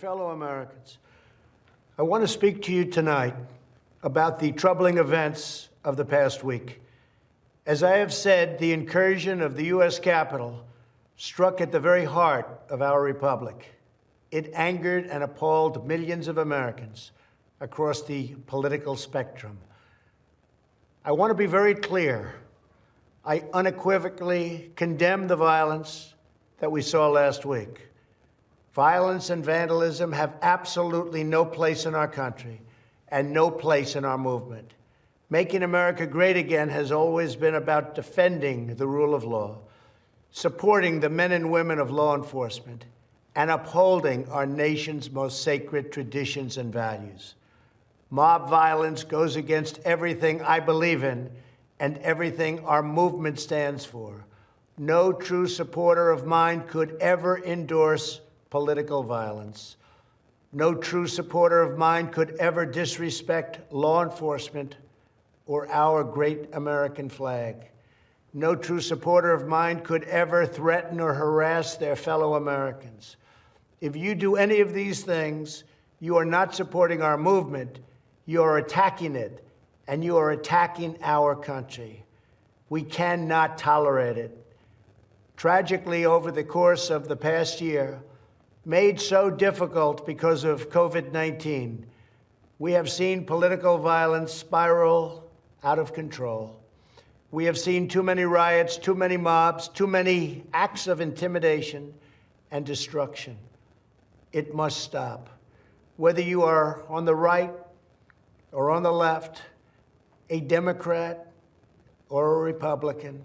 Fellow Americans, I want to speak to you tonight about the troubling events of the past week. As I have said, the incursion of the U.S. Capitol struck at the very heart of our republic. It angered and appalled millions of Americans across the political spectrum. I want to be very clear. I unequivocally condemn the violence that we saw last week. Violence and vandalism have absolutely no place in our country and no place in our movement. Making America great again has always been about defending the rule of law, supporting the men and women of law enforcement, and upholding our nation's most sacred traditions and values. Mob violence goes against everything I believe in and everything our movement stands for. No true supporter of mine could ever endorse political violence. No true supporter of mine could ever disrespect law enforcement or our great American flag. No true supporter of mine could ever threaten or harass their fellow Americans. If you do any of these things, you are not supporting our movement, you are attacking it, and you are attacking our country. We cannot tolerate it. Tragically, over the course of the past year, made so difficult because of COVID-19, we have seen political violence spiral out of control. We have seen too many riots, too many mobs, too many acts of intimidation and destruction. It must stop. Whether you are on the right or on the left, a Democrat or a Republican,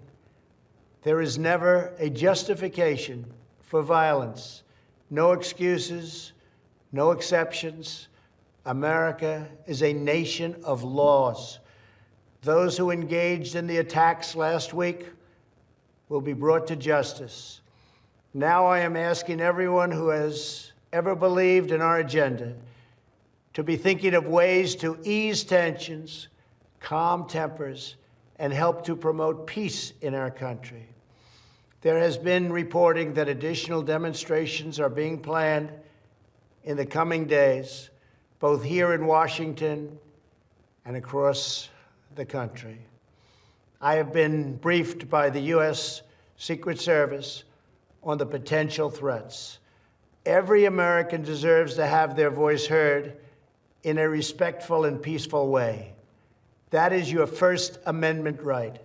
there is never a justification for violence. No excuses, no exceptions. America is a nation of laws. Those who engaged in the attacks last week will be brought to justice. Now I am asking everyone who has ever believed in our agenda to be thinking of ways to ease tensions, calm tempers, and help to promote peace in our country. There has been reporting that additional demonstrations are being planned in the coming days, both here in Washington and across the country. I have been briefed by the U.S. Secret Service on the potential threats. Every American deserves to have their voice heard in a respectful and peaceful way. That is your First Amendment right.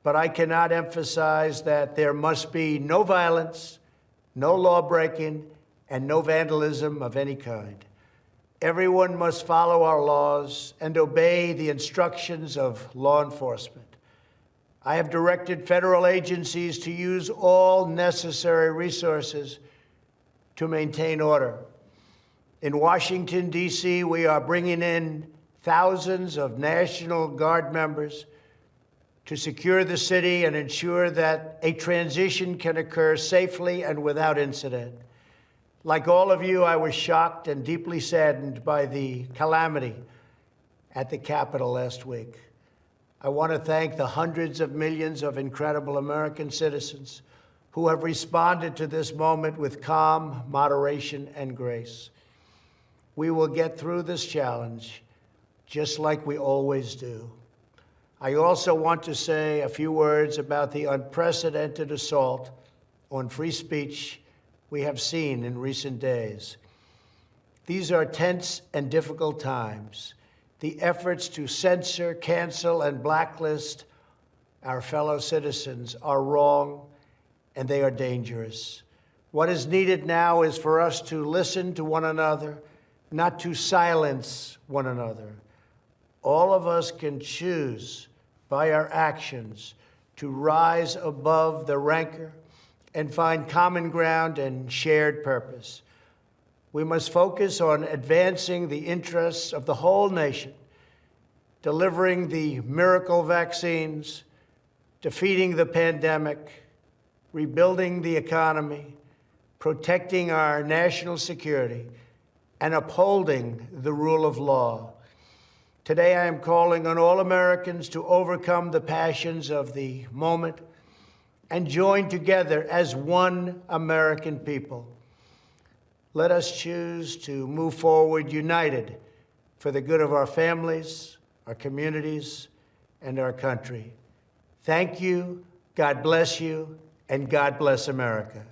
But I cannot emphasize that there must be no violence, no law-breaking, and no vandalism of any kind. Everyone must follow our laws and obey the instructions of law enforcement. I have directed federal agencies to use all necessary resources to maintain order. In Washington, D.C., we are bringing in thousands of National Guard members to secure the city and ensure that a transition can occur safely and without incident. Like all of you, I was shocked and deeply saddened by the calamity at the Capitol last week. I want to thank the hundreds of millions of incredible American citizens who have responded to this moment with calm, moderation, and grace. We will get through this challenge just like we always do. I also want to say a few words about the unprecedented assault on free speech we have seen in recent days. These are tense and difficult times. The efforts to censor, cancel, and blacklist our fellow citizens are wrong, and they are dangerous. What is needed now is for us to listen to one another, not to silence one another. All of us can choose by our actions to rise above the rancor and find common ground and shared purpose. We must focus on advancing the interests of the whole nation, delivering the miracle vaccines, defeating the pandemic, rebuilding the economy, protecting our national security, and upholding the rule of law. Today, I am calling on all Americans to overcome the passions of the moment and join together as one American people. Let us choose to move forward united for the good of our families, our communities, and our country. Thank you, God bless you, and God bless America.